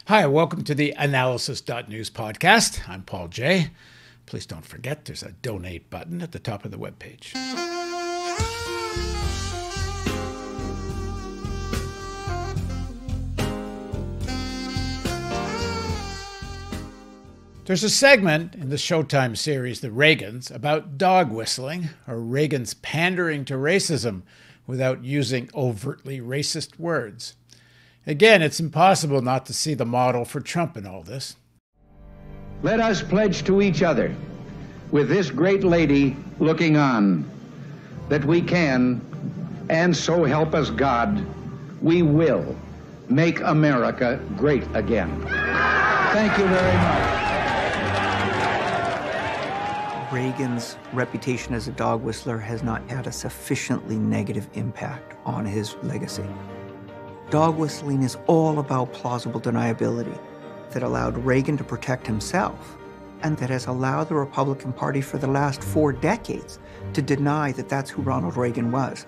Hi, welcome to the theAnalysis.news podcast. I'm Paul J. Please don't forget there's a donate button at the top of the webpage. There's a segment in the Showtime series, The Reagans, about dog whistling, or Reagan's pandering to racism without using overtly racist words. Again, it's impossible not to see the model for Trump in all this. Let us pledge to each other, with this great lady looking on, that we can, and so help us God, we will make America great again. Thank you very much. Reagan's reputation as a dog whistler has not had a sufficiently negative impact on his legacy. Dog whistling is all about plausible deniability that allowed Reagan to protect himself and that has allowed the Republican Party for the last 4 decades to deny that that's who Ronald Reagan was,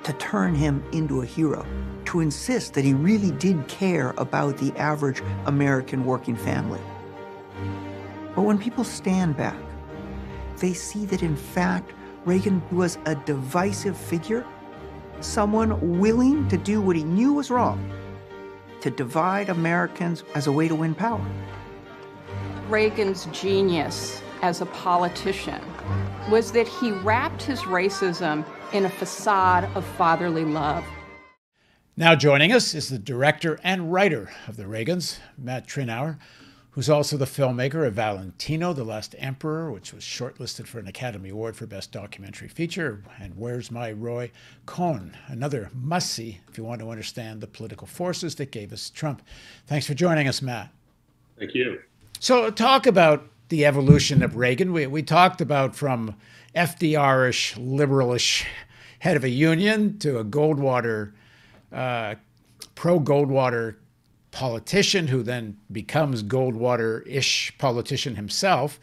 to turn him into a hero, to insist that he really did care about the average American working family. But when people stand back, they see that in fact, Reagan was a divisive figure, someone willing to do what he knew was wrong, to divide Americans as a way to win power. Reagan's genius as a politician was that he wrapped his racism in a facade of fatherly love. Now joining us is the director and writer of The Reagans, Matt Tyrnauer, who's also the filmmaker of Valentino, The Last Emperor, which was shortlisted for an Academy Award for Best Documentary Feature, and Where's My Roy Cohn, another must-see if you want to understand the political forces that gave us Trump. Thanks for joining us, Matt. Thank you. So talk about the evolution of Reagan. We talked about from FDR-ish, liberal-ish head of a union to a Goldwater, pro-Goldwater politician who then becomes Goldwater-ish politician himself,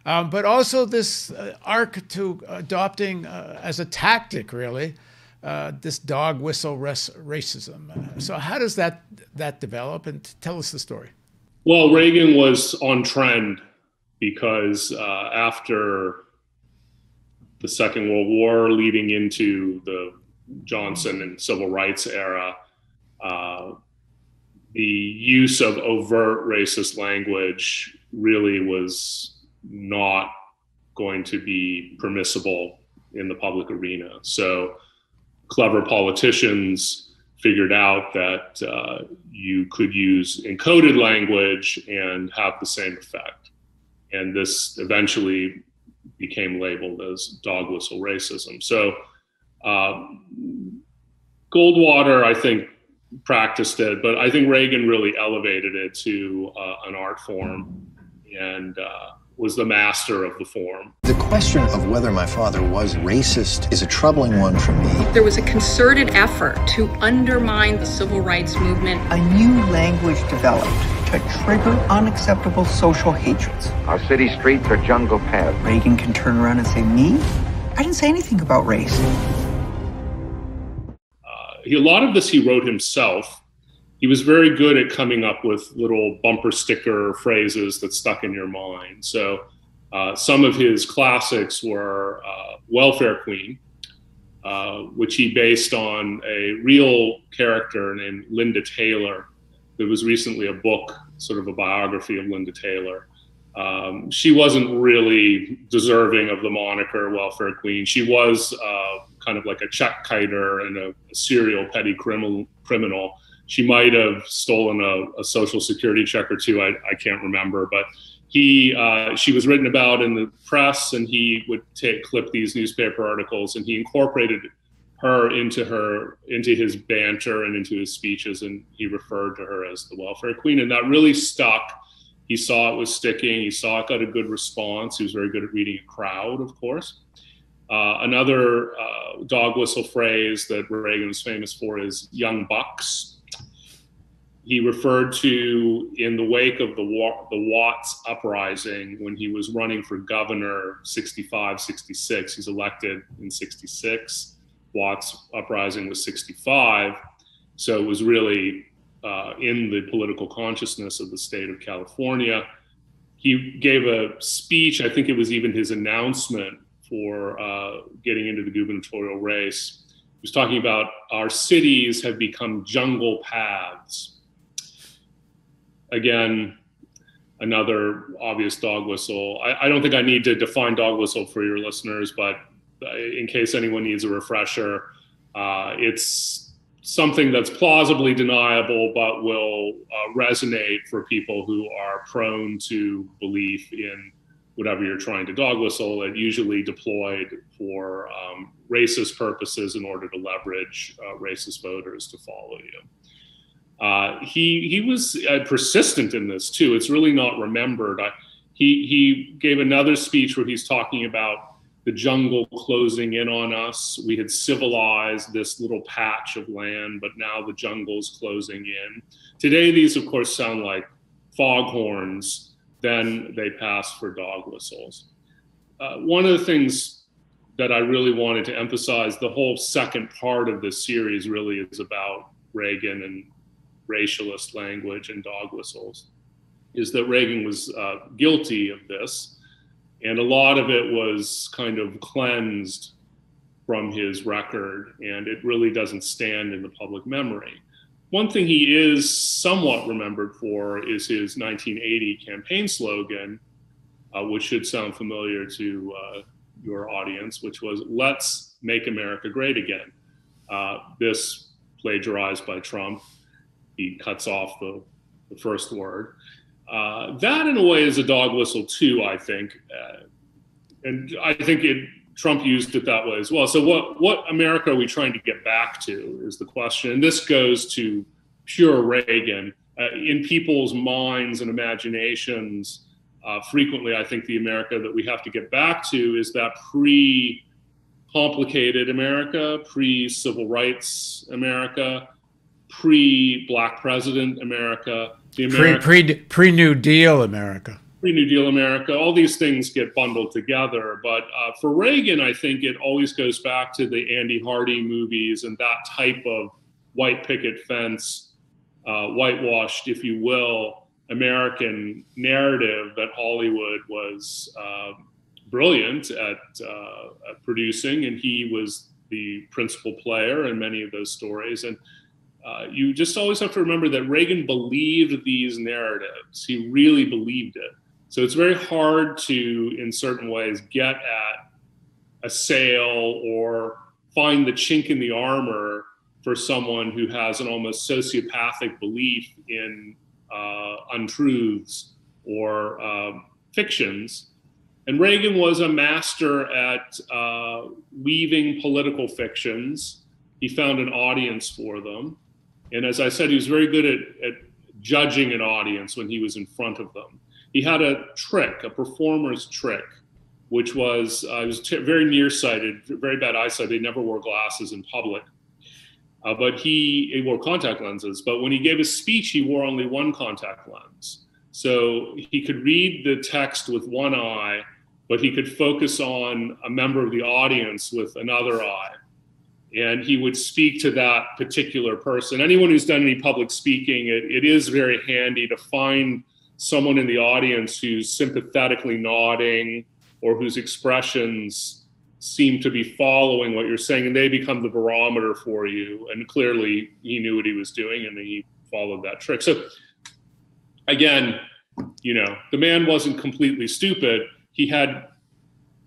but also this arc to adopting as a tactic, really, this dog whistle racism. So how does that develop? And tell us the story. Well, Reagan was on trend because after the Second World War, leading into the Johnson and civil rights era, the use of overt racist language really was not going to be permissible in the public arena. So clever politicians figured out that you could use encoded language and have the same effect. And this eventually became labeled as dog whistle racism. So Goldwater, I think, practiced it, but I think Reagan really elevated it to an art form and was the master of the form. The question of whether my father was racist is a troubling one for me. There was a concerted effort to undermine the civil rights movement. A new language developed to trigger unacceptable social hatreds. Our city streets are jungle paths. Reagan can turn around and say, me? I didn't say anything about race. A lot of this he wrote himself. He was very good at coming up with little bumper sticker phrases that stuck in your mind. So some of his classics were Welfare Queen, which he based on a real character named Linda Taylor. There was recently a book, sort of a biography of Linda Taylor. She wasn't really deserving of the moniker Welfare Queen. She was kind of like a check kiter and a serial petty criminal. She might have stolen a Social Security check or two. I can't remember, but she was written about in the press, and he would clip these newspaper articles, and he incorporated her into his banter and into his speeches, and he referred to her as the Welfare Queen, and that really stuck. He saw it was sticking. He saw it got a good response. He was very good at reading a crowd, of course. Another dog whistle phrase that Reagan was famous for is young bucks. He referred to, in the wake of the Watts uprising, when he was running for governor, 65, 66. He's elected in 66. Watts uprising was 65. So it was really in the political consciousness of the state of California. He gave a speech, I think it was even his announcement for getting into the gubernatorial race. He was talking about our cities have become jungle paths. Again, another obvious dog whistle. I don't think I need to define dog whistle for your listeners, but in case anyone needs a refresher, it's something that's plausibly deniable, but will resonate for people who are prone to belief in whatever you're trying to dog whistle, and usually deployed for racist purposes in order to leverage racist voters to follow you. He was persistent in this too. It's really not remembered. He gave another speech where he's talking about the jungle closing in on us. We had civilized this little patch of land, but now the jungle's closing in. Today, these, of course, sound like foghorns. Then they pass for dog whistles. One of the things that I really wanted to emphasize, the whole second part of this series really is about Reagan and racialist language and dog whistles, is that Reagan was guilty of this. And a lot of it was kind of cleansed from his record, and it really doesn't stand in the public memory. One thing he is somewhat remembered for is his 1980 campaign slogan, which should sound familiar to your audience, which was, "Let's make America great again." This plagiarized by Trump. He cuts off the first word. That in a way is a dog whistle too, I think. And I think Trump used it that way as well. So what America are we trying to get back to is the question. And this goes to pure Reagan. In people's minds and imaginations, frequently I think the America that we have to get back to is that pre-complicated America, pre-civil rights America, pre-black president America, pre-New Deal America. Pre-New Deal America, all these things get bundled together. But for Reagan, I think it always goes back to the Andy Hardy movies and that type of white picket fence, whitewashed, if you will, American narrative that Hollywood was brilliant at producing, and he was the principal player in many of those stories. And you just always have to remember that Reagan believed these narratives. He really believed it. So it's very hard to, in certain ways, get at, assail, or find the chink in the armor for someone who has an almost sociopathic belief in untruths or fictions. And Reagan was a master at weaving political fictions. He found an audience for them. And as I said, he was very good at judging an audience when he was in front of them. He had a trick, a performer's trick, which was, he was very nearsighted, very bad eyesight. He never wore glasses in public. But he wore contact lenses. But when he gave his speech, he wore only one contact lens. So he could read the text with one eye, but he could focus on a member of the audience with another eye. And he would speak to that particular person. Anyone who's done any public speaking, it is very handy to find someone in the audience who's sympathetically nodding or whose expressions seem to be following what you're saying, and they become the barometer for you. And clearly he knew what he was doing and he followed that trick. So again, you know, the man wasn't completely stupid. He had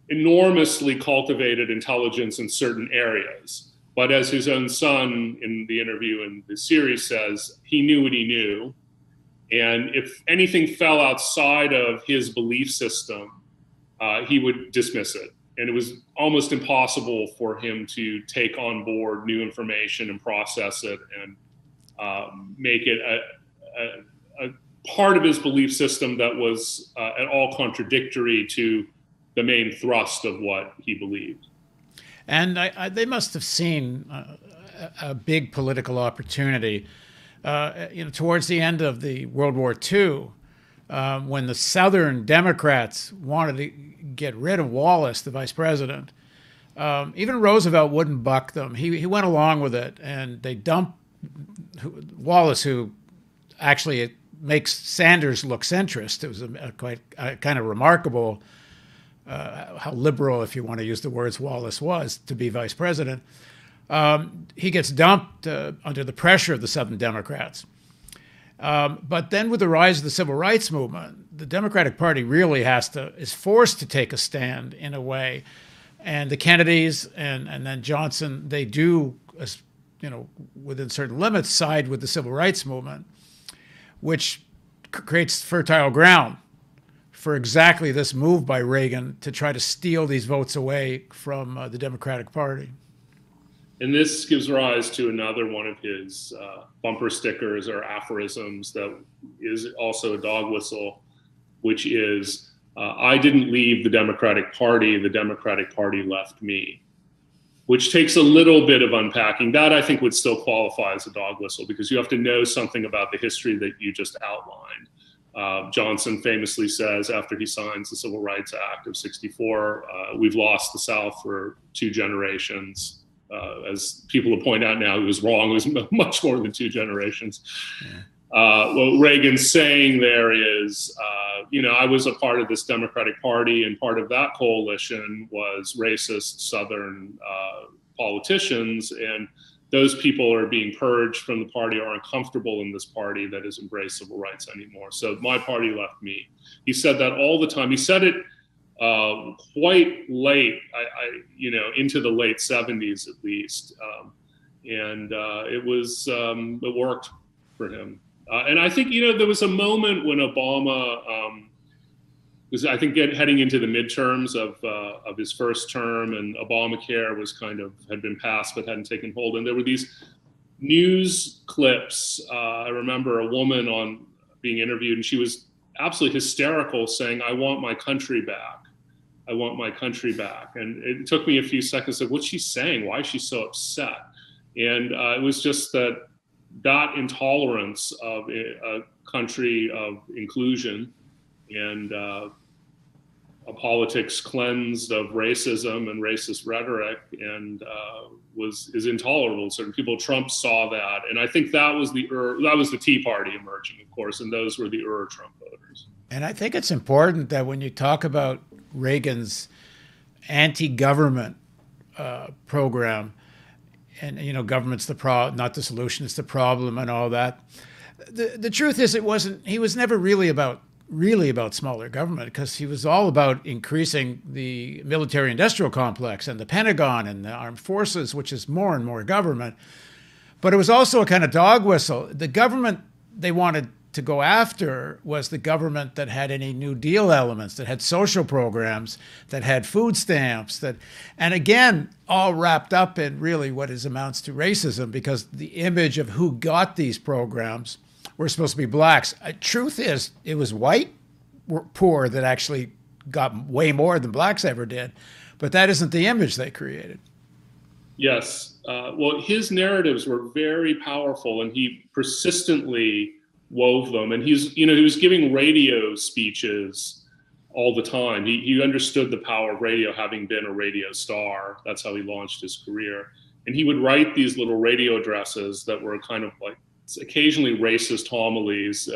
enormously cultivated intelligence in certain areas. But as his own son in the interview in the series says, he knew what he knew. And if anything fell outside of his belief system, he would dismiss it. And it was almost impossible for him to take on board new information and process it and make it a part of his belief system that was at all contradictory to the main thrust of what he believed. And they must have seen a big political opportunity. Towards the end of the World War II, when the Southern Democrats wanted to get rid of Wallace, the vice president, even Roosevelt wouldn't buck them. He went along with it, and they dumped Wallace, who actually it makes Sanders look centrist. It was quite kind of remarkable how liberal, if you want to use the words, Wallace was to be vice president. He gets dumped under the pressure of the Southern Democrats. But then with the rise of the civil rights movement, the Democratic Party really is forced to take a stand in a way. And the Kennedys and then Johnson, they do, within certain limits, side with the civil rights movement, which creates fertile ground for exactly this move by Reagan to try to steal these votes away from the Democratic Party. And this gives rise to another one of his bumper stickers or aphorisms that is also a dog whistle, which is, I didn't leave the Democratic Party left me, which takes a little bit of unpacking. That I think would still qualify as a dog whistle because you have to know something about the history that you just outlined. Johnson famously says after he signs the Civil Rights Act of ’64, we've lost the South for 2 generations. As people will point out now, he was wrong. It was much more than 2 generations. Yeah. What Reagan's saying there is, I was a part of this Democratic Party, and part of that coalition was racist Southern politicians, and those people are being purged from the party, are uncomfortable in this party that has embraced civil rights anymore. So my party left me. He said that all the time. He said it quite late, into the late 70s at least, and it worked for him. And I think there was a moment when Obama was, I think, heading into the midterms of his first term, and Obamacare had been passed but hadn't taken hold, and there were these news clips. I remember a woman being interviewed, and she was absolutely hysterical, saying, "I want my country back. I want my country back." And it took me a few seconds of what's she saying? Why is she so upset? And it was just that intolerance of a country of inclusion and a politics cleansed of racism and racist rhetoric and is intolerable to certain people. Trump saw that. And I think that was the Tea Party emerging, of course, and those were the Trump voters. And I think it's important that when you talk about Reagan's anti-government program, and government's not the solution, it's the problem, and all that. The truth is, he was never really about smaller government, because he was all about increasing the military-industrial complex and the Pentagon and the armed forces, which is more and more government. But it was also a kind of dog whistle. The government they wanted to go after was the government that had any New Deal elements, that had social programs, that had food stamps, and again, all wrapped up in really what amounts to racism, because the image of who got these programs were supposed to be blacks. Truth is, it was white poor that actually got way more than blacks ever did, but that isn't the image they created. Yes, well, his narratives were very powerful, and he persistently wove them. And he was giving radio speeches all the time. He understood the power of radio, having been a radio star. That's how he launched his career. And he would write these little radio addresses that were kind of like occasionally racist homilies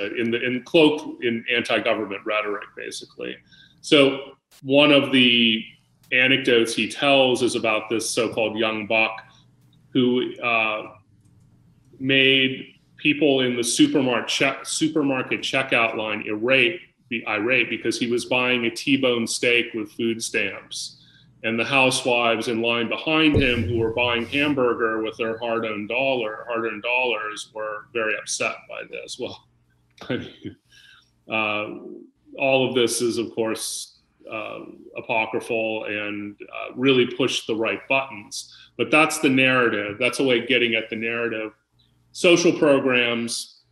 cloaked in anti-government rhetoric, basically. So one of the anecdotes he tells is about this so-called young buck who made people in the supermarket checkout line irate because he was buying a T-bone steak with food stamps, and the housewives in line behind him who were buying hamburger with their hard-earned dollars were very upset by this. Well, all of this is, of course, apocryphal and really pushed the right buttons. But that's the narrative. That's a way of getting at the narrative. Social programs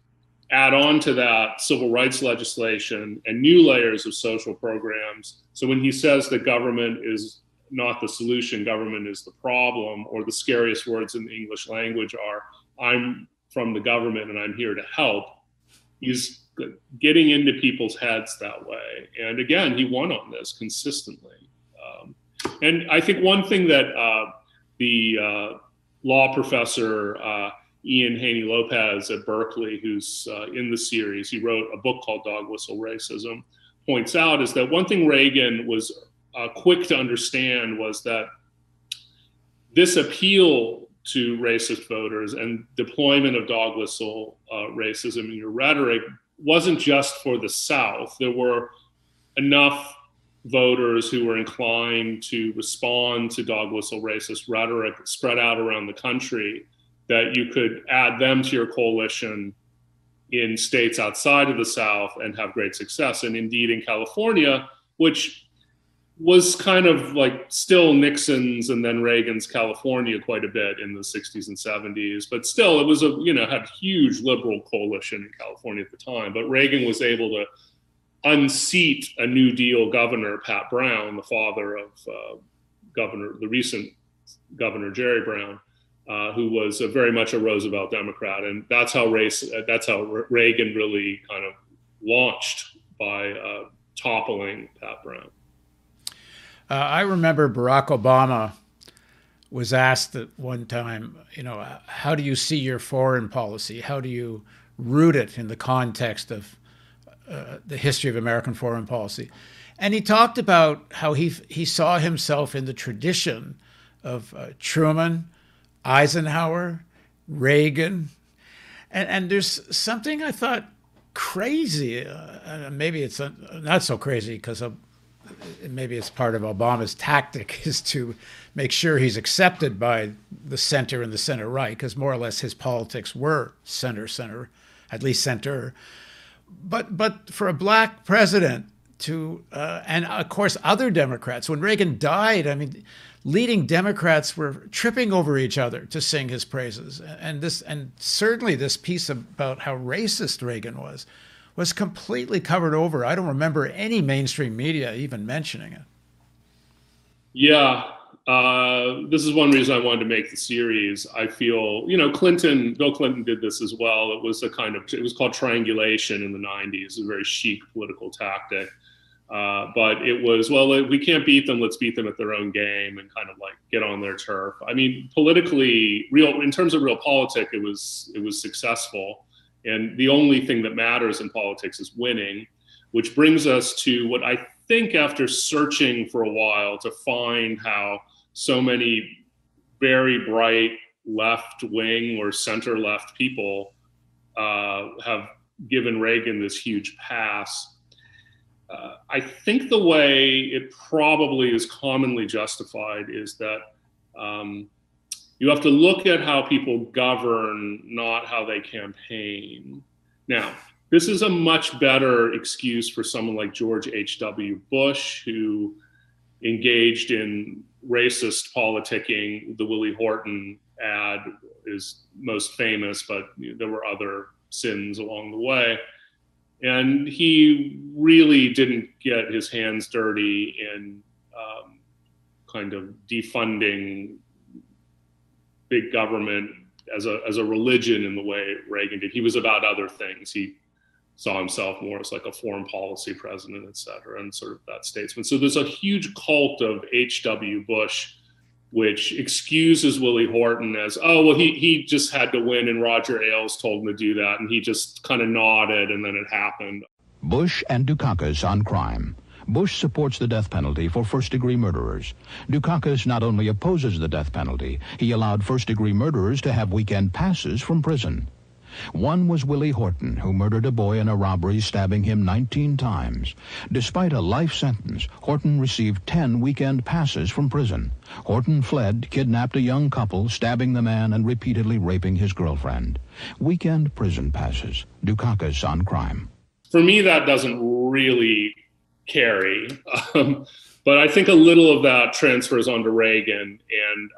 add on to that civil rights legislation and new layers of social programs. So when he says that government is not the solution, government is the problem, or the scariest words in the English language are, I'm from the government and I'm here to help, he's getting into people's heads that way. And again, he won on this consistently. And I think one thing that the law professor Ian Haney-Lopez at Berkeley, who's in the series, he wrote a book called Dog Whistle Racism, points out is that one thing Reagan was quick to understand was that this appeal to racist voters and deployment of dog whistle racism in your rhetoric wasn't just for the South. There were enough voters who were inclined to respond to dog whistle racist rhetoric spread out around the country that you could add them to your coalition in states outside of the South and have great success. And indeed in California, which was kind of like still Nixon's and then Reagan's California quite a bit in the 60s and 70s, but still it was had a huge liberal coalition in California at the time. But Reagan was able to unseat a New Deal governor, Pat Brown, the father of the recent governor Jerry Brown, who was very much a Roosevelt Democrat, and that's how Reagan really kind of launched by toppling Pat Brown. I remember Barack Obama was asked at one time, how do you see your foreign policy? How do you root it in the context of the history of American foreign policy? And he talked about how he saw himself in the tradition of Truman, Eisenhower, Reagan. And there's something I thought crazy, maybe it's not so crazy because maybe it's part of Obama's tactic, is to make sure he's accepted by the center and the center right, because more or less his politics were center, at least center. But for a black president to, and of course other Democrats, when Reagan died, I mean, leading Democrats were tripping over each other to sing his praises. And certainly this piece about how racist Reagan was completely covered over. I don't remember any mainstream media even mentioning it. Yeah, this is one reason I wanted to make the series. I feel, Bill Clinton did this as well. It was it was called triangulation in the 90s, a very chic political tactic. But it was, we can't beat them, let's beat them at their own game and kind of like get on their turf. I mean, politically, in terms of real politics, it was successful. And the only thing that matters in politics is winning, which brings us to what I think, after searching for a while to find how so many very bright left-wing or center-left people have given Reagan this huge pass. I think the way it probably is commonly justified is that you have to look at how people govern, not how they campaign. Now, this is a much better excuse for someone like George H.W. Bush, who engaged in racist politicking. The Willie Horton ad is most famous, but there were other sins along the way. And he really didn't get his hands dirty in kind of defunding big government as a religion in the way Reagan did. He was about other things. He saw himself more as like a foreign policy president, et cetera, and sort of that statesman. So there's a huge cult of H.W. Bush, which excuses Willie Horton as, he just had to win and Roger Ailes told him to do that, and he just kind of nodded and then it happened. Bush and Dukakis on crime. Bush supports the death penalty for first-degree murderers. Dukakis not only opposes the death penalty, he allowed first-degree murderers to have weekend passes from prison. One was Willie Horton, who murdered a boy in a robbery, stabbing him 19 times. Despite a life sentence, Horton received 10 weekend passes from prison. Horton fled, kidnapped a young couple, stabbing the man and repeatedly raping his girlfriend. Weekend prison passes. Dukakis on crime. For me, that doesn't really carry. But I think a little of that transfers onto Reagan. And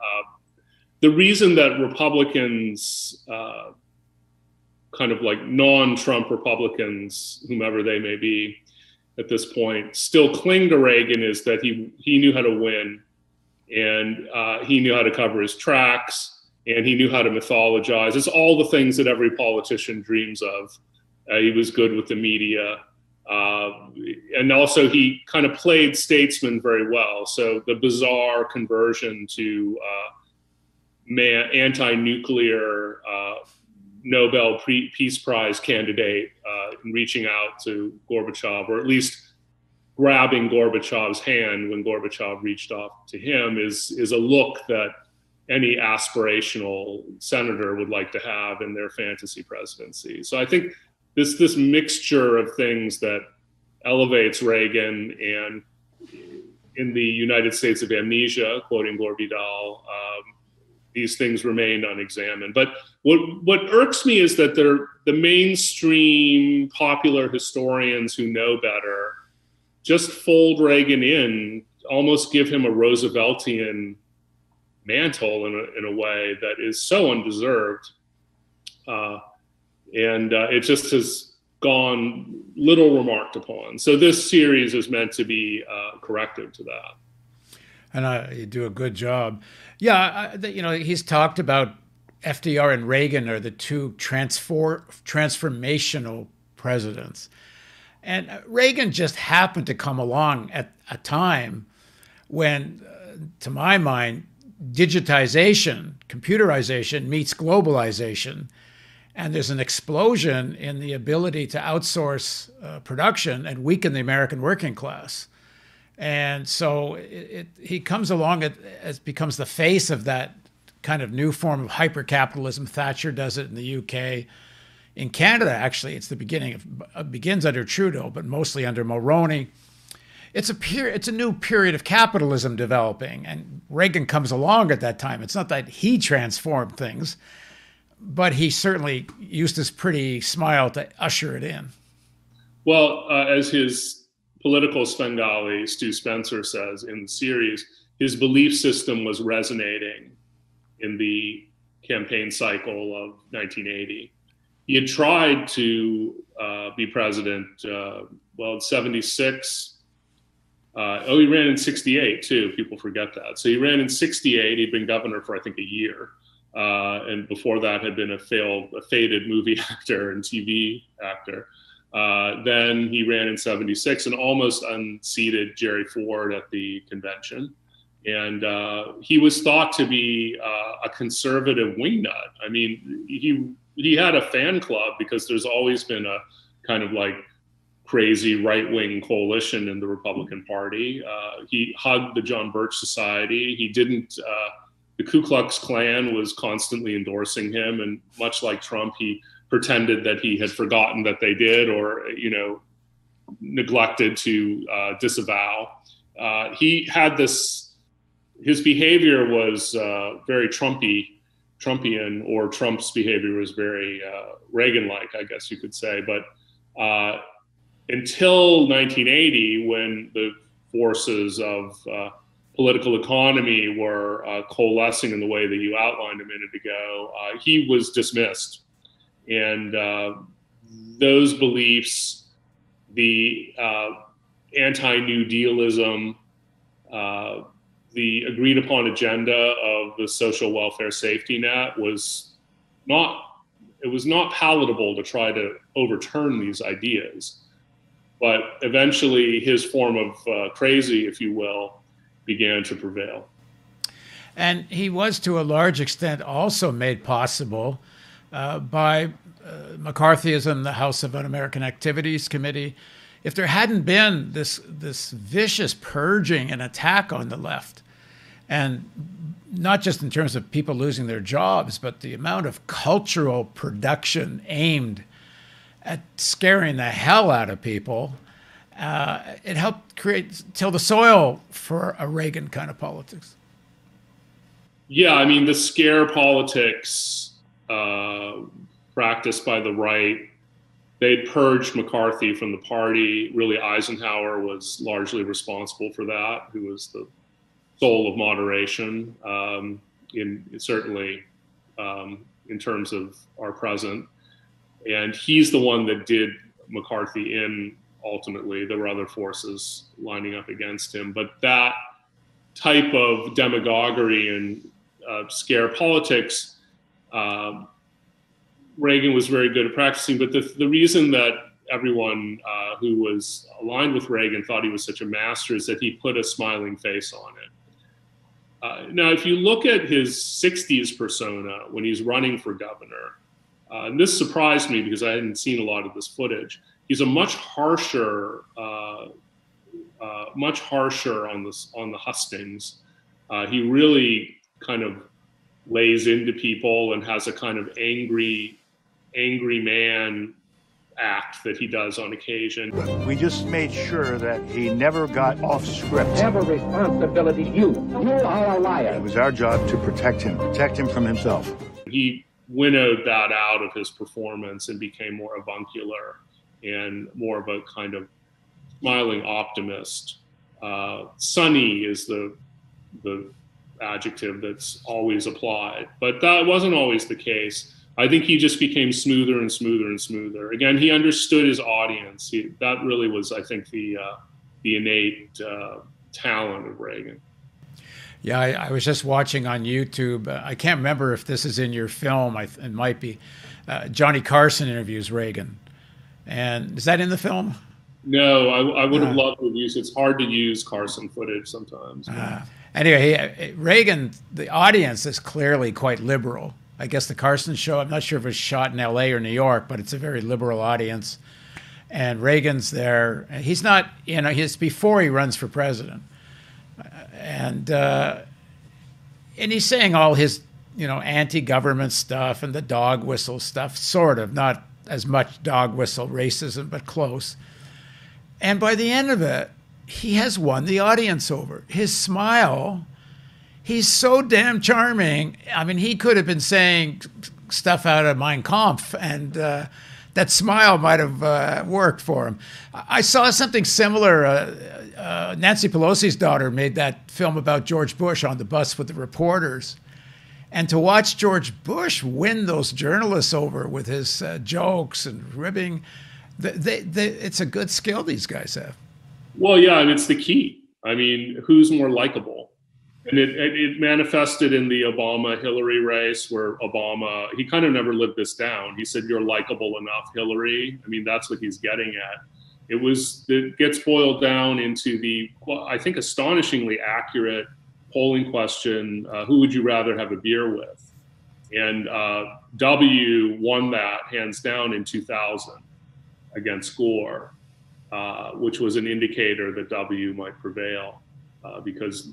the reason that Republicans, kind of like non-Trump Republicans, whomever they may be at this point, still cling to Reagan is that he knew how to win, and he knew how to cover his tracks, and he knew how to mythologize. It's all the things that every politician dreams of. He was good with the media. And also he kind of played statesman very well. So the bizarre conversion to anti-nuclear Nobel Peace Prize candidate in reaching out to Gorbachev, or at least grabbing Gorbachev's hand when Gorbachev reached out to him, is a look that any aspirational senator would like to have in their fantasy presidency. So I think this mixture of things that elevates Reagan, and in the United States of amnesia, quoting Gore Vidal, these things remain unexamined. But what irks me is that the mainstream popular historians who know better just fold Reagan in, almost give him a Rooseveltian mantle in a way that is so undeserved. And it just has gone little remarked upon. So this series is meant to be corrective to that. And you do a good job. Yeah, he's talked about FDR and Reagan are the two transformational presidents. And Reagan just happened to come along at a time when, to my mind, digitization, computerization meets globalization. And there's an explosion in the ability to outsource production and weaken the American working class. And so he comes along as becomes the face of that kind of new form of hyper-capitalism. Thatcher does it in the UK. In Canada, actually, it's the begins under Trudeau, but mostly under Mulroney. It's a new period of capitalism developing, and Reagan comes along at that time. It's not that he transformed things, but he certainly used his pretty smile to usher it in. Well, as his political Svengali, Stu Spencer, says in the series, his belief system was resonating in the campaign cycle of 1980. He had tried to be president, in 76. He ran in 68 too, people forget that. So he ran in 68, he'd been governor for I think a year. And before that had been a faded movie actor and TV actor. Then he ran in 76 and almost unseated Jerry Ford at the convention. And he was thought to be a conservative wingnut. I mean, he had a fan club because there's always been a kind of like crazy right-wing coalition in the Republican Party. He hugged the John Birch Society. He didn't, the Ku Klux Klan was constantly endorsing him. And much like Trump, he pretended that he had forgotten that they did, or, neglected to disavow. He had his behavior was very Trumpian, or Trump's behavior was very Reagan-like, I guess you could say. But until 1980, when the forces of political economy were coalescing in the way that you outlined a minute ago, he was dismissed. And those beliefs, the anti-New Dealism, the agreed upon agenda of the social welfare safety net was not palatable to try to overturn these ideas. But eventually his form of crazy, if you will, began to prevail. And he was, to a large extent, also made possible by McCarthyism, the House of Un-American Activities Committee. If there hadn't been this vicious purging and attack on the left, and not just in terms of people losing their jobs, but the amount of cultural production aimed at scaring the hell out of people, it helped till the soil for a Reagan kind of politics. Yeah, I mean, the scare politics practiced by the right, they'd purged McCarthy from the party. Really, Eisenhower was largely responsible for that, who was the soul of moderation, certainly in terms of our present. And he's the one that did McCarthy in, ultimately. There were other forces lining up against him. But that type of demagoguery and scare politics, Reagan was very good at practicing. But the reason that everyone who was aligned with Reagan thought he was such a master is that he put a smiling face on it. Now, if you look at his 60s persona when he's running for governor, and this surprised me because I hadn't seen a lot of this footage, he's a much harsher on the hustings. He really kind of lays into people and has a kind of angry man act that he does on occasion. We just made sure that he never got off script. Have a responsibility. You are a liar. It was our job to protect him from himself. He winnowed that out of his performance and became more avuncular and more of a kind of smiling optimist. Sunny is the adjective that's always applied, but that wasn't always the case. I think he just became smoother and smoother and smoother. Again, he understood his audience. That really was, I think, the innate talent of Reagan. Yeah, I was just watching on YouTube. I can't remember if this is in your film. It might be. Johnny Carson interviews Reagan. And is that in the film? No, I would have loved to use it. It's hard to use Carson footage sometimes. Anyway, Reagan, the audience is clearly quite liberal. I guess the Carson show, I'm not sure if it was shot in LA or New York, but it's a very liberal audience. And Reagan's there. He's not, he's before he runs for president. And he's saying all his, anti-government stuff and the dog whistle stuff, sort of, not as much dog whistle racism, but close. And by the end of it, he has won the audience over. His smile, he's so damn charming. I mean, he could have been saying stuff out of Mein Kampf, and that smile might have worked for him. I saw something similar. Nancy Pelosi's daughter made that film about George Bush on the bus with the reporters. And to watch George Bush win those journalists over with his jokes and ribbing, it's a good skill these guys have. Well, yeah, and it's the key. I mean, who's more likable? And it manifested in the Obama-Hillary race, where Obama, he kind of never lived this down. He said, "You're likable enough, Hillary." I mean, that's what he's getting at. It gets boiled down into the, I think, astonishingly accurate polling question, who would you rather have a beer with? And W won that hands down in 2000 against Gore, which was an indicator that W might prevail, because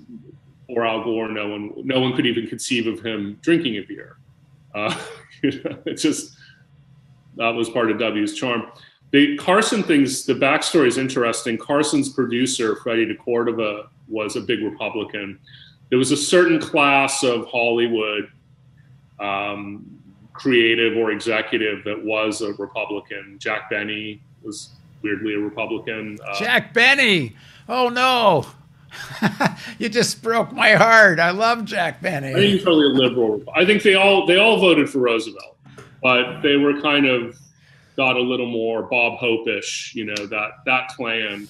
for Al Gore, no one could even conceive of him drinking a beer. It's just, that was part of W's charm. The Carson things, the backstory is interesting. Carson's producer, Freddie DeCordova, was a big Republican. There was a certain class of Hollywood creative or executive that was a Republican. Jack Benny was weirdly a Republican. Jack Benny! Oh no! You just broke my heart. I love Jack Benny. I think he's probably a liberal. I think they all voted for Roosevelt, but they were kind of got a little more Bob Hope-ish, that clan.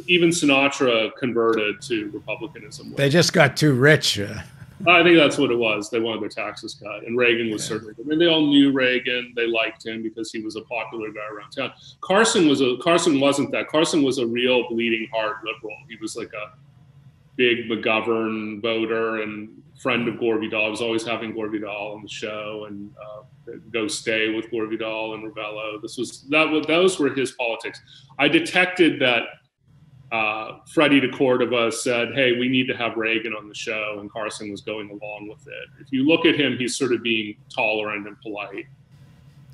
Even Sinatra converted to Republicanism. They just got too rich. I think that's what it was. They wanted their taxes cut. And Reagan was certainly, I mean, they all knew Reagan. They liked him because he was a popular guy around town. Carson wasn't that. Carson was a real bleeding heart liberal. He was like a big McGovern voter and friend of Gore Vidal. I was always having Gore Vidal on the show and go stay with Gore Vidal and Ravello. Those were his politics. I detected that Freddie DeCordova said, "Hey, we need to have Reagan on the show," and Carson was going along with it. If you look at him, he's sort of being tolerant and polite.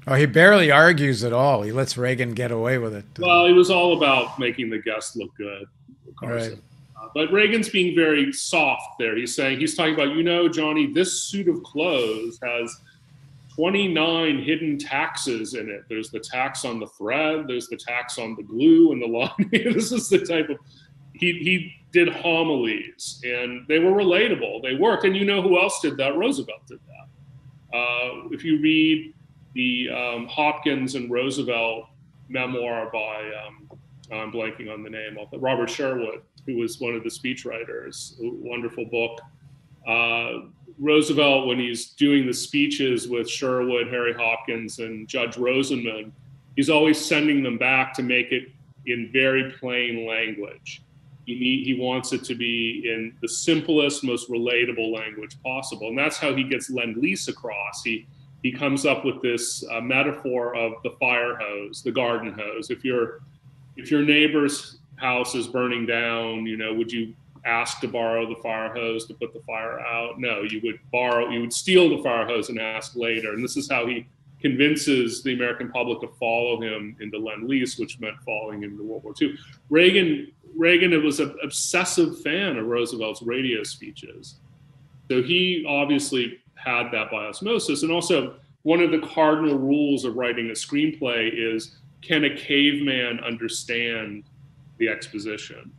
Oh, he barely argues at all. He lets Reagan get away with it. Well, it was all about making the guest look good, Carson. Right. But Reagan's being very soft there. He's talking about, Johnny, this suit of clothes has 29 hidden taxes in it. There's the tax on the thread, there's the tax on the glue and the line. This is the type of, he did homilies, and they were relatable. They worked. And who else did that? Roosevelt did that. If you read the Hopkins and Roosevelt memoir by, I'm blanking on the name, Robert Sherwood, who was one of the speechwriters, a wonderful book. Roosevelt, when he's doing the speeches with Sherwood, Harry Hopkins, and Judge Rosenman, he's always sending them back to make it in very plain language. He wants it to be in the simplest, most relatable language possible. And that's how he gets Lend-Lease across. He comes up with this metaphor of the fire hose, the garden hose. If your neighbor's house is burning down, would you ask to borrow the fire hose to put the fire out? No, you would steal the fire hose and ask later. And this is how he convinces the American public to follow him into Lend-Lease, which meant following him into World War II. Reagan was an obsessive fan of Roosevelt's radio speeches. So he obviously had that by osmosis. And also, one of the cardinal rules of writing a screenplay is, can a caveman understand the exposition?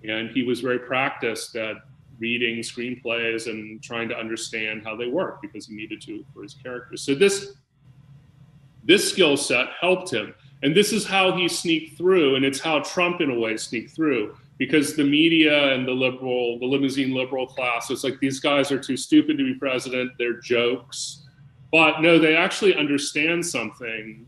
And he was very practiced at reading screenplays and trying to understand how they work, because he needed to for his characters. So this skill set helped him. And this is how he sneaked through, and it's how Trump, in a way, sneaked through, because the media and the limousine liberal class, it's like, these guys are too stupid to be president, they're jokes. But no, they actually understand something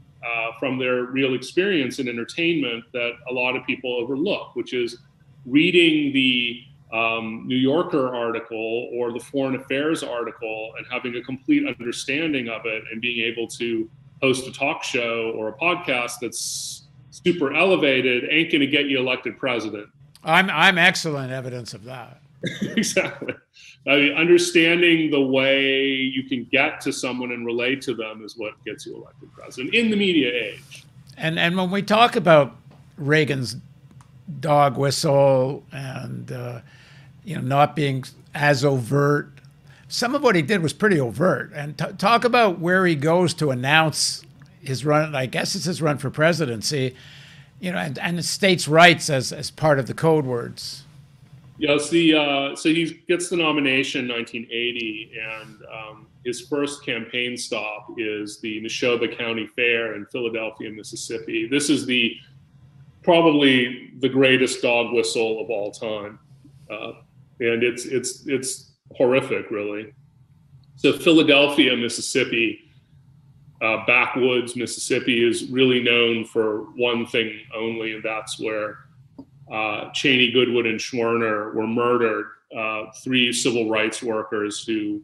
from their real experience in entertainment that a lot of people overlook, which is reading the New Yorker article or the Foreign Affairs article and having a complete understanding of it, and being able to host a talk show or a podcast that's super elevated ain't going to get you elected president. I'm excellent evidence of that. Exactly. I mean, understanding the way you can get to someone and relate to them is what gets you elected president in the media age. And when we talk about Reagan's dog whistle and not being as overt, some of what he did was pretty overt. And talk about where he goes to announce his run. I guess it's his run for presidency, and states' rights as part of the code words. Yes, so he gets the nomination in 1980, and his first campaign stop is the Neshoba County Fair in Philadelphia, Mississippi. This is probably the greatest dog whistle of all time, and it's horrific, really. So Philadelphia, Mississippi, backwoods Mississippi, is really known for one thing only, and that's where Cheney, Goodwood, and Schwerner were murdered. 3 civil rights workers who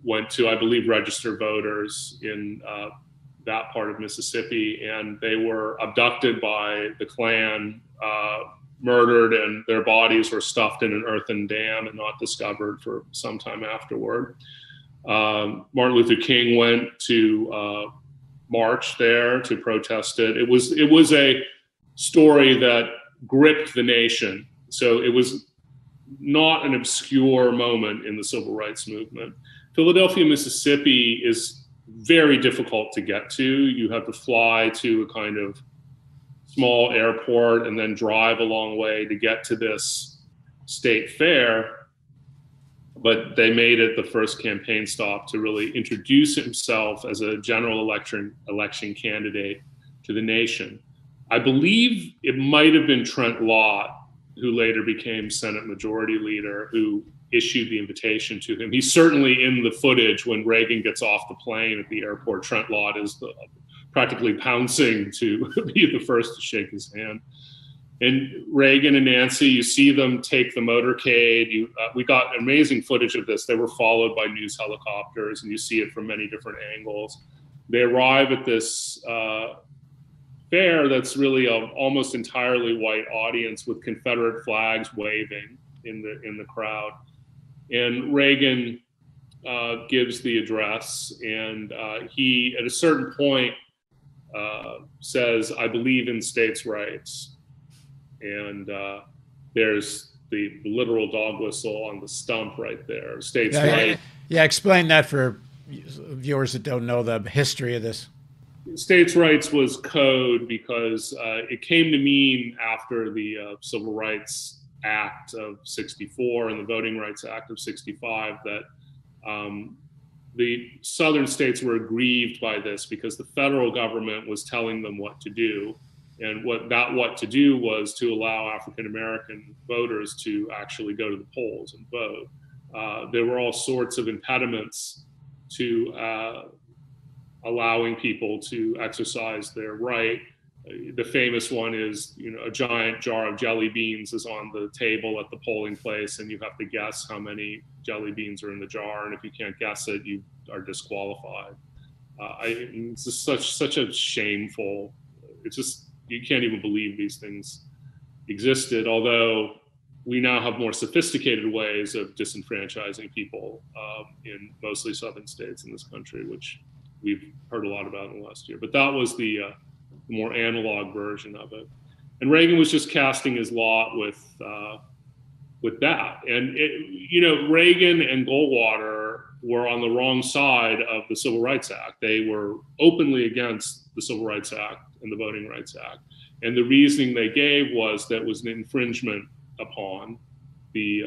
went to, I believe, register voters in that part of Mississippi, and they were abducted by the Klan, murdered, and their bodies were stuffed in an earthen dam and not discovered for some time afterward. Martin Luther King went to march there to protest it. It was a story that gripped the nation. So it was not an obscure moment in the civil rights movement. Philadelphia, Mississippi is very difficult to get to. You have to fly to a kind of small airport and then drive a long way to get to this state fair. But they made it the first campaign stop to really introduce himself as a general election candidate to the nation. I believe it might have been Trent Lott, who later became Senate Majority Leader, who issued the invitation to him. He's certainly in the footage when Reagan gets off the plane at the airport. Trent Lott is practically pouncing to be the first to shake his hand. And Reagan and Nancy, you see them take the motorcade. We got amazing footage of this. They were followed by news helicopters, and you see it from many different angles. They arrive at this fair that's really an almost entirely white audience with Confederate flags waving in the crowd. And Reagan gives the address, and he, at a certain point, says, "I believe in states' rights." And there's the literal dog whistle on the stump right there. States' rights. Yeah, explain that for viewers that don't know the history of this. States' rights was code because it came to mean after the Civil Rights Act of 64 and the Voting Rights Act of 65 that the southern states were aggrieved by this because the federal government was telling them what to do. And what to do was to allow African-American voters to actually go to the polls and vote. There were all sorts of impediments to allowing people to exercise their right. The famous one is, a giant jar of jelly beans is on the table at the polling place, and you have to guess how many jelly beans are in the jar. And if you can't guess it, you are disqualified. It's just such a shameful. It's just, you can't even believe these things existed. Although we now have more sophisticated ways of disenfranchising people in mostly southern states in this country, which we've heard a lot about in the last year. But that was the more analog version of it. And Reagan was just casting his lot with that. And Reagan and Goldwater were on the wrong side of the Civil Rights Act. They were openly against the Civil Rights Act and the Voting Rights Act. And the reasoning they gave was that was an infringement upon the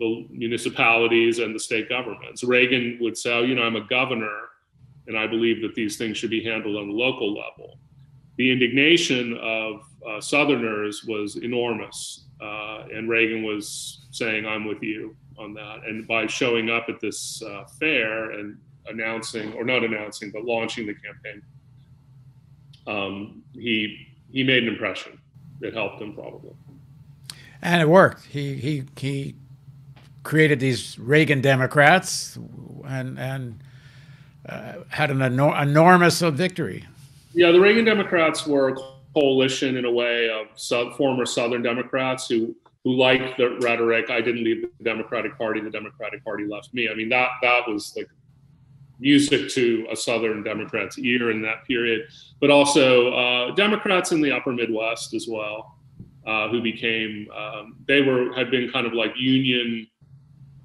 municipalities and the state governments. Reagan would say, I'm a governor, and I believe that these things should be handled on the local level. The indignation of Southerners was enormous, and Reagan was saying, I'm with you on that. And by showing up at this fair and launching the campaign, he made an impression that helped him probably. And it worked. He created these Reagan Democrats and had an enormous victory. Yeah, the Reagan Democrats were a coalition in a way of former Southern Democrats who liked the rhetoric, I didn't leave the Democratic Party left me. I mean, that was like music to a Southern Democrat's ear in that period, but also Democrats in the upper Midwest as well, who became, had been kind of like union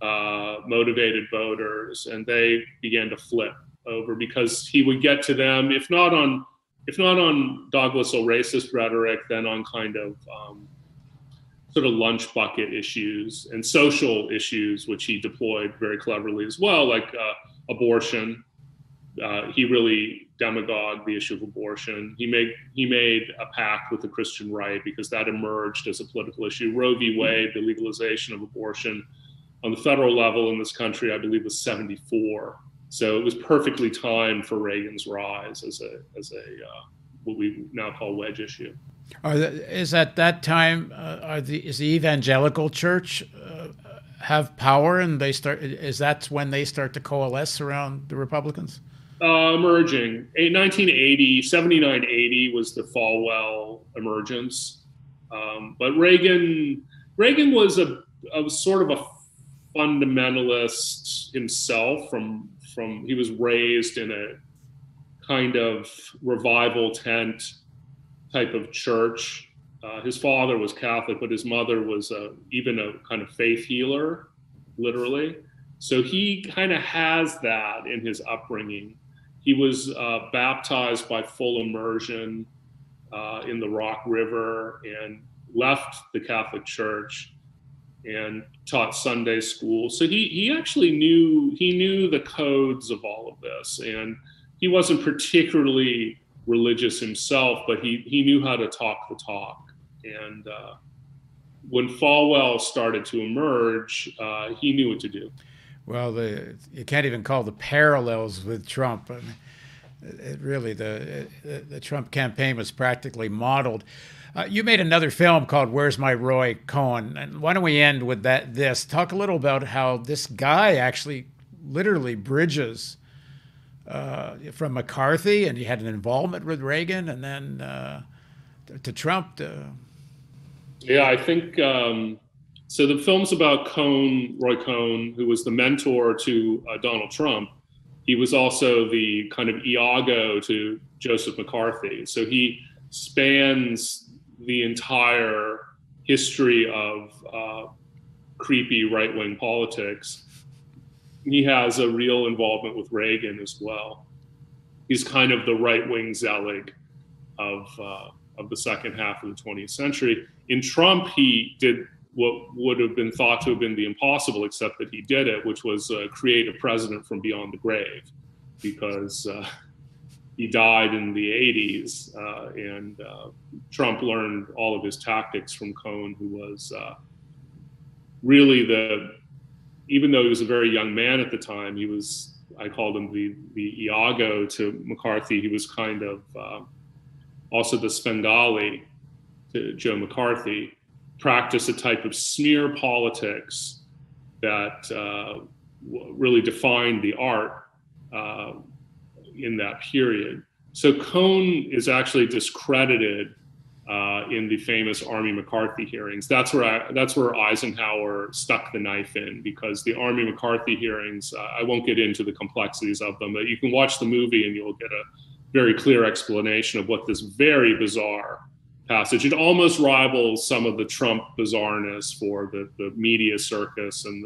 motivated voters, and they began to flip over because he would get to them, if not on dog whistle racist rhetoric, then on kind of sort of lunch bucket issues and social issues, which he deployed very cleverly as well, like abortion. He really demagogued the issue of abortion. He made a pact with the Christian right because that emerged as a political issue. Roe v. Wade, the legalization of abortion on the federal level in this country, I believe, was 1974. So it was perfectly timed for Reagan's rise as a what we now call wedge issue. Is at that time is the evangelical church have power, and that's when they start to coalesce around the Republicans? Emerging. 1980 was the Falwell emergence, but Reagan was a sort of a fundamentalist himself. He was raised in a kind of revival tent type of church. His father was Catholic, but his mother was even a kind of faith healer, literally. So he kind of has that in his upbringing. He was baptized by full immersion in the Rock River and left the Catholic Church and taught Sunday school. So he actually knew the codes of all of this, and he wasn't particularly religious himself, but he knew how to talk the talk. And when Falwell started to emerge, he knew what to do. Well, you can't even call the parallels with Trump. I mean, the Trump campaign was practically modeled. You made another film called "Where's My Roy Cohn?" And why don't we end with this? Talk a little about how this guy actually literally bridges from McCarthy, and he had an involvement with Reagan, and then to Trump. Yeah, I think so. The film's about Roy Cohn, who was the mentor to Donald Trump. He was also the kind of Iago to Joseph McCarthy. So he spans the entire history of creepy right-wing politics. He has a real involvement with Reagan as well. He's kind of the right-wing Zelig of the second half of the 20th century. In Trump, he did what would have been thought to have been the impossible, except that he did it, which was create a president from beyond the grave, because he died in the 80s, and Trump learned all of his tactics from Cohn, who was really even though he was a very young man at the time, I called him the Iago to McCarthy. He was kind of also the Svengali to Joe McCarthy, practiced a type of smear politics that really defined the art in that period. So Cohn is actually discredited in the famous Army McCarthy hearings. That's where Eisenhower stuck the knife in, because the Army McCarthy hearings, I won't get into the complexities of them, but you can watch the movie and you'll get a very clear explanation of what this very bizarre passage. It almost rivals some of the Trump bizarreness for the media circus and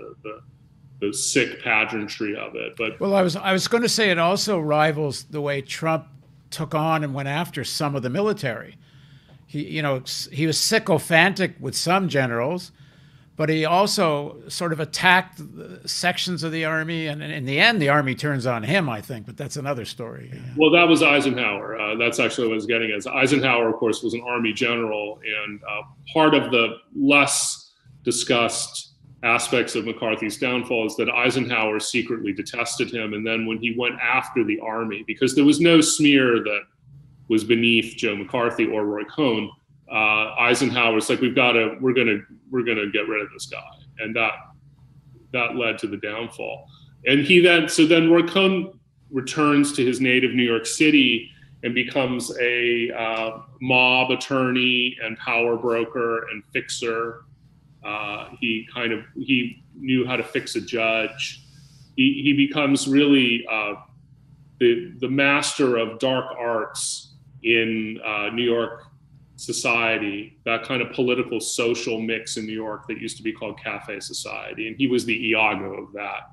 the sick pageantry of it. But well, I was going to say it also rivals the way Trump took on and went after some of the military. He was sycophantic with some generals, but he also sort of attacked sections of the Army, and in the end, the Army turns on him, I think, but that's another story. Well, that was Eisenhower. That's actually what I was getting at. Eisenhower, of course, was an Army general, and part of the less discussed aspects of McCarthy's downfall is that Eisenhower secretly detested him, and then when he went after the Army, because there was no smear that was beneath Joe McCarthy or Roy Cohn, Eisenhower's like, we're gonna get rid of this guy, and that led to the downfall. And then Roy Cohn returns to his native New York City and becomes a mob attorney and power broker and fixer. He knew how to fix a judge. He becomes really the master of dark arts in New York society, that kind of political social mix in New York that used to be called cafe society. And he was the Iago of that.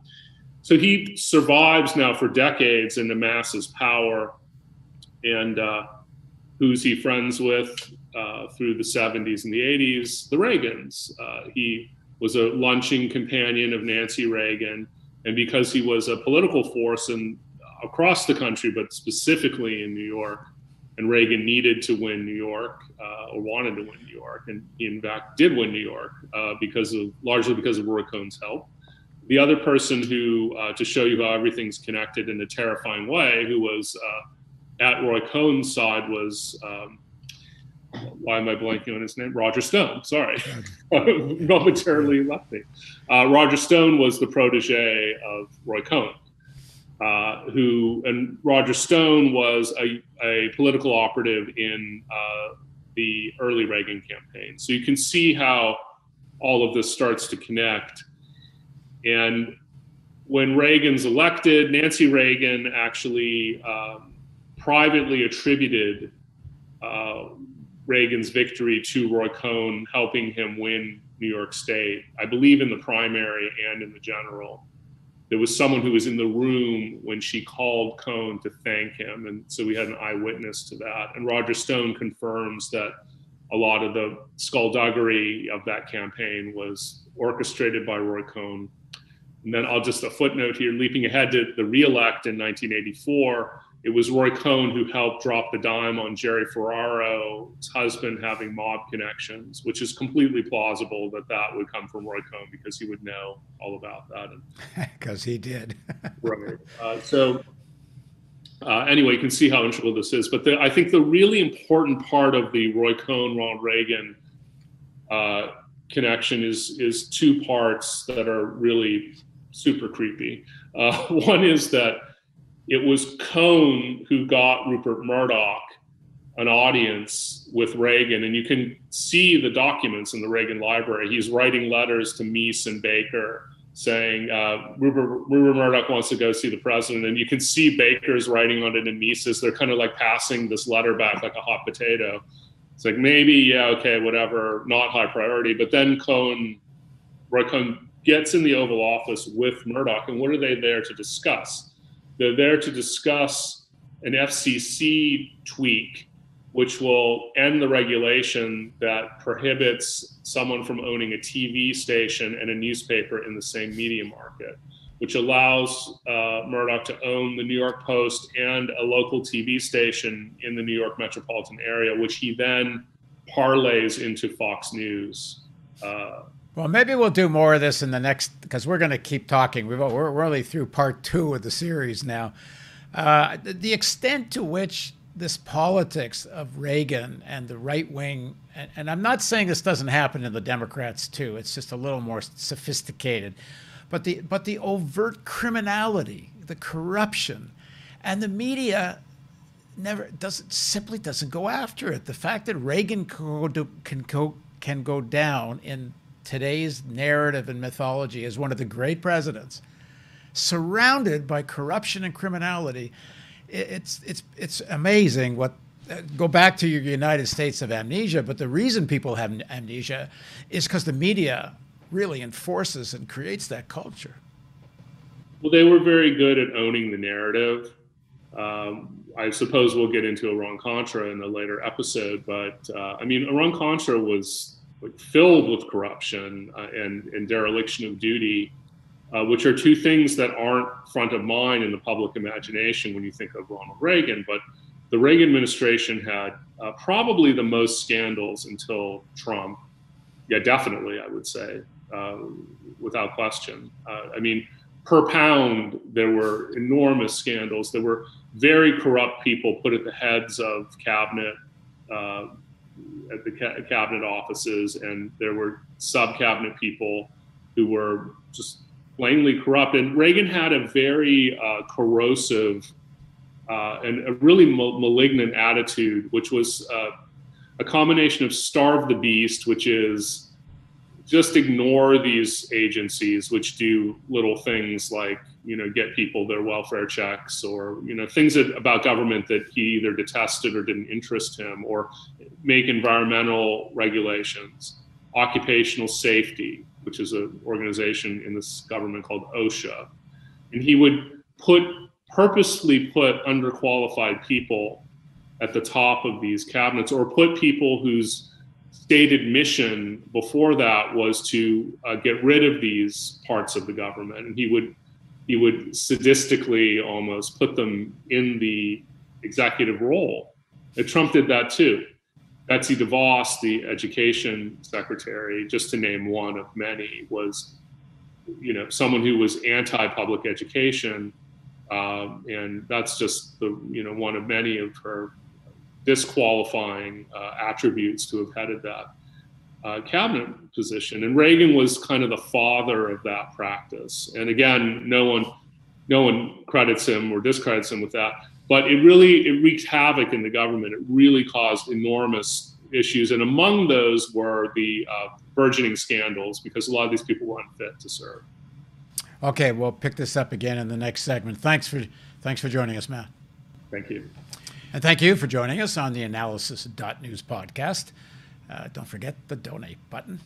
So he survives now for decades and amasses power. And who's he friends with through the 70s and the 80s? The Reagans. He was a lunching companion of Nancy Reagan. And because he was a political force across the country, but specifically in New York, and Reagan needed to win New York, or wanted to win New York, and he in fact did win New York largely because of Roy Cohn's help. The other person who, to show you how everything's connected in a terrifying way, who was at Roy Cohn's side was, why am I blanking on his name? Roger Stone, sorry. Momentarily left me. Roger Stone was the protege of Roy Cohn. And Roger Stone was a political operative in the early Reagan campaign. So you can see how all of this starts to connect. And when Reagan's elected, Nancy Reagan actually privately attributed Reagan's victory to Roy Cohn helping him win New York State, I believe in the primary and in the general. There was someone who was in the room when she called Cohn to thank him. And so we had an eyewitness to that. And Roger Stone confirms that a lot of the skullduggery of that campaign was orchestrated by Roy Cohn. And then a footnote here, leaping ahead to the re-elect in 1984, it was Roy Cohn who helped drop the dime on Jerry Ferraro's husband having mob connections, which is completely plausible that would come from Roy Cohn because he would know all about that. Because he did. Right. Anyway, you can see how integral this is. But I think the really important part of the Roy Cohn, Ronald Reagan connection is two parts that are really super creepy. One is that it was Cohn who got Rupert Murdoch an audience with Reagan, and you can see the documents in the Reagan library. He's writing letters to Meese and Baker saying, Rupert Murdoch wants to go see the president, and you can see Baker's writing on it in Meese's. They're kind of like passing this letter back like a hot potato. It's like, maybe, yeah, okay, whatever, not high priority. But then Roy Cohn gets in the Oval Office with Murdoch, and what are they there to discuss? They're there to discuss an FCC tweak, which will end the regulation that prohibits someone from owning a TV station and a newspaper in the same media market, which allows Murdoch to own the New York Post and a local TV station in the New York metropolitan area, which he then parlays into Fox News. Well, maybe we'll do more of this in the next, because we're going to keep talking. We're only through part 2 of the series now. The extent to which this politics of Reagan and the right wing, and I'm not saying this doesn't happen in the Democrats too. It's just a little more sophisticated, but the overt criminality, the corruption, and the media simply doesn't go after it. The fact that Reagan can go down in today's narrative and mythology as one of the great presidents, surrounded by corruption and criminality, it's amazing. Go back to your United States of amnesia, but the reason people have amnesia is because the media really enforces and creates that culture. Well, they were very good at owning the narrative. I suppose we'll get into Iran-Contra in a later episode, but I mean, Iran-Contra was filled with corruption and dereliction of duty, which are two things that aren't front of mind in the public imagination when you think of Ronald Reagan. But the Reagan administration had probably the most scandals until Trump. Yeah, definitely, I would say, without question. I mean, per pound, there were enormous scandals. There were very corrupt people put at the heads of cabinet, at the cabinet offices, and there were sub-cabinet people who were just plainly corrupt. And Reagan had a very corrosive and a really malignant attitude, which was a combination of starve the beast, which is just ignore these agencies which do little things like, get people their welfare checks, or, things about government that he either detested or didn't interest him, or make environmental regulations, occupational safety, which is an organization in this government called OSHA. And he would purposely put underqualified people at the top of these cabinets, or put people whose stated mission before that was to get rid of these parts of the government. And he would sadistically almost put them in the executive role. And Trump did that too. Betsy DeVos, the education secretary, just to name one of many, was, someone who was anti-public education, and that's just one of many of her disqualifying attributes to have headed that cabinet position. And Reagan was kind of the father of that practice. And again, no one credits him or discredits him with that. But it wreaked havoc in the government. It really caused enormous issues. And among those were the burgeoning scandals, because a lot of these people were unfit to serve. Okay, we'll pick this up again in the next segment. Thanks for joining us, Matt. Thank you. And thank you for joining us on the theAnalysis.news podcast. Don't forget the donate button.